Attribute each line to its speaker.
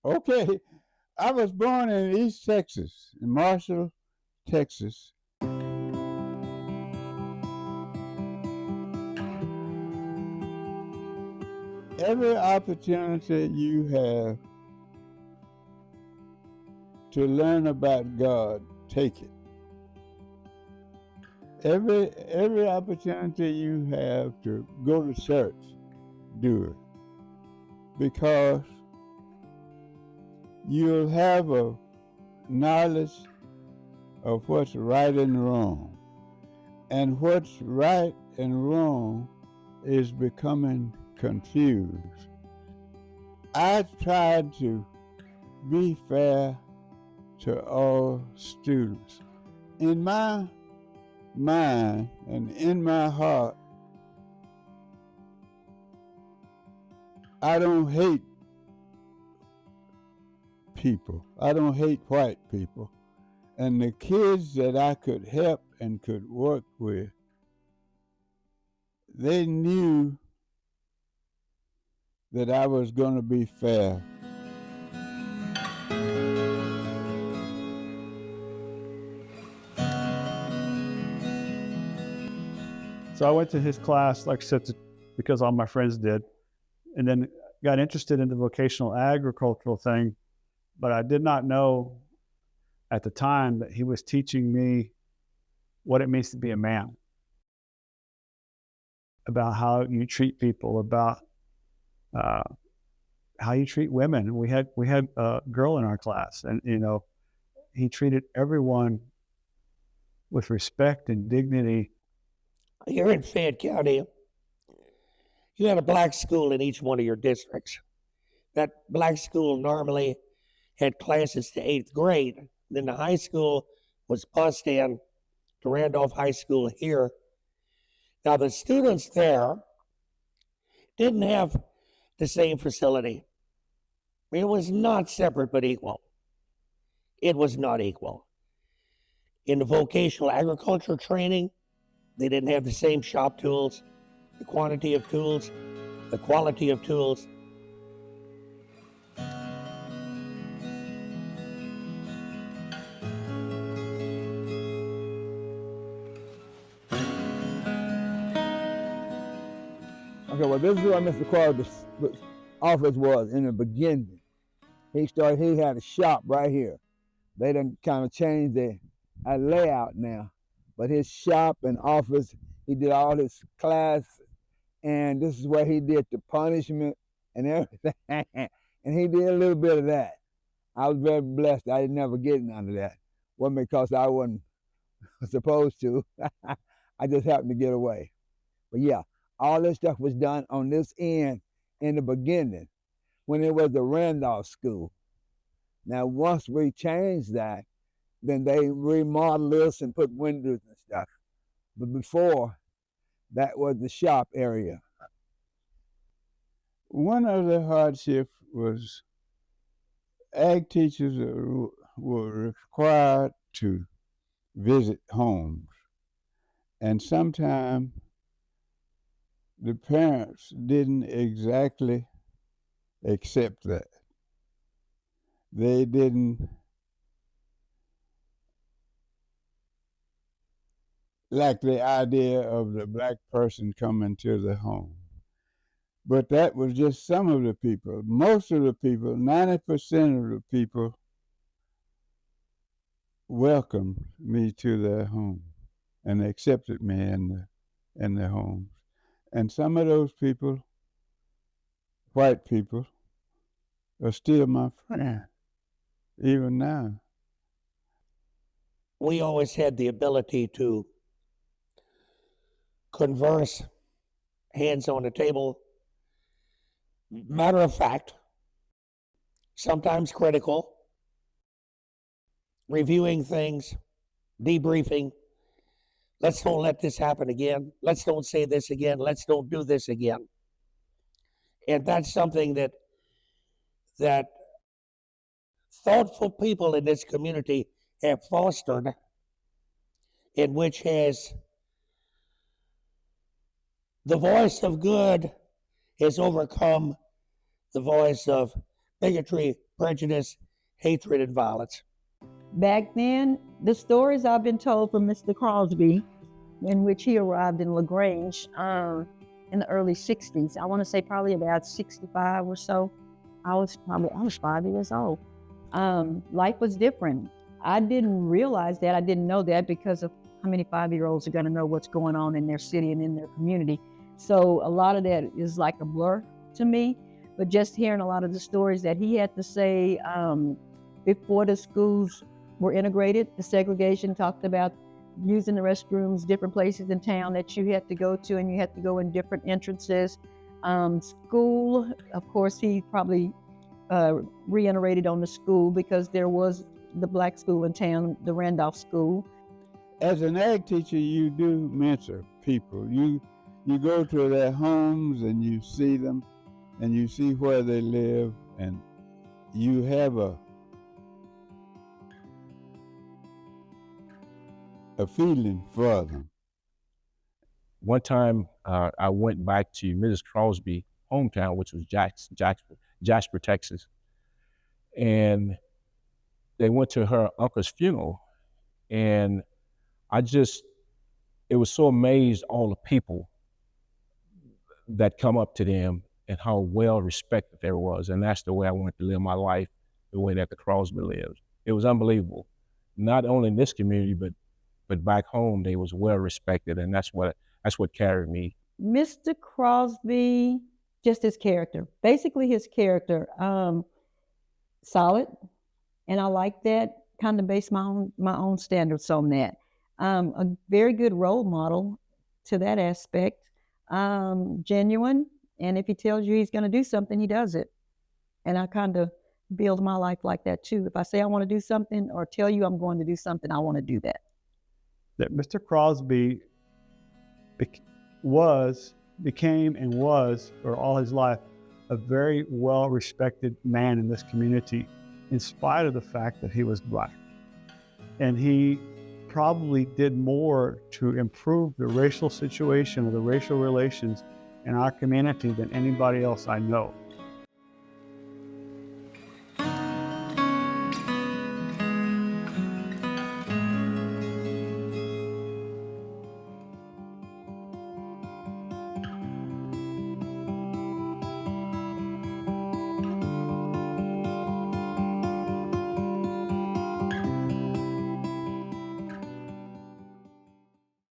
Speaker 1: Okay, I was born in East Texas, in Marshall, Texas. Every opportunity you have to learn about God, take it. Every opportunity you have to go to church, do it. Because you'll have a knowledge of what's right and wrong. And what's right and wrong is becoming confused. I tried to be fair to all students. In my mind and in my heart, I don't hate people. I don't hate white people. And the kids that I could help and could work with, they knew that I was going to be fair.
Speaker 2: So I went to his class, like I said, because all my friends did, and then got interested in the vocational agricultural thing. But I did not know at the time that he was teaching me what it means to be a man, about how you treat people, about how you treat women. We had a girl in our class, and he treated everyone with respect and dignity.
Speaker 3: Here in Fayette County, you had a black school in each one of your districts. That black school normally had classes to 8th grade. Then the high school was bused in to Randolph High School here. Now the students there didn't have the same facility. It was not separate but equal. It was not equal. In the vocational agriculture training, they didn't have the same shop tools, the quantity of tools, the quality of tools.
Speaker 4: Okay, well, this is what Mr. Crosby's office was in the beginning. He had a shop right here. They done kind of changed the layout now. But his shop and office, he did all his class, and this is where he did the punishment and everything. And he did a little bit of that. I was very blessed. I didn't never get none of that. Wasn't because I wasn't supposed to. I just happened to get away. But yeah, all this stuff was done on this end in the beginning when it was the Randolph School. Now, once we changed that, then they remodeled this and put windows and stuff. But before, that was the shop area.
Speaker 1: One of the hardships was ag teachers were required to visit homes. And sometimes the parents didn't exactly accept that. They didn't like the idea of the black person coming to the home. But that was just some of the people. Most of the people, 90% of the people, welcomed me to their home and accepted me in their homes. And some of those people, white people, are still my friends, even now.
Speaker 3: We always had the ability to converse, hands on the table, matter of fact, sometimes critical, reviewing things, debriefing. Let's don't let this happen again. Let's don't say this again. Let's don't do this again. And that's something that thoughtful people in this community have fostered, in which has the voice of good has overcome the voice of bigotry, prejudice, hatred, and violence.
Speaker 5: Back then, the stories I've been told from Mr. Crosby, in which he arrived in LaGrange in the early 60s. I want to say probably about 65 or so. I was 5 years old. Life was different. I didn't realize that. I didn't know that because of how many 5-year-olds are going to know what's going on in their city and in their community. So a lot of that is like a blur to me. But just hearing a lot of the stories that he had to say before the schools were integrated, the segregation, talked about using the restrooms, different places in town that you had to go to, and you had to go in different entrances. School, of course, he probably reiterated on the school because there was the black school in town, the Randolph School.
Speaker 1: As an ag teacher, you do mentor people. You go to their homes and you see them, and you see where they live, and you have a feeling for them.
Speaker 6: One time, I went back to Mrs. Crosby's hometown, which was Jasper, Texas, and they went to her uncle's funeral, and it was so amazed all the people that come up to them and how well respected there was, and that's the way I wanted to live my life, the way that the Crosby lived. It was unbelievable, not only in this community, but back home, they was well respected, and that's what carried me.
Speaker 5: Mr. Crosby, just his character, basically his character, solid, and I like that. Kind of base my own standards on that. A very good role model to that aspect. Genuine, and if he tells you he's going to do something, he does it. And I kind of build my life like that too. If I say I want to do something or tell you I'm going to do something, I want to do that.
Speaker 2: That Mr. Crosby became and was for all his life a very well-respected man in this community, in spite of the fact that he was black. And he probably did more to improve the racial situation or the racial relations in our community than anybody else I know.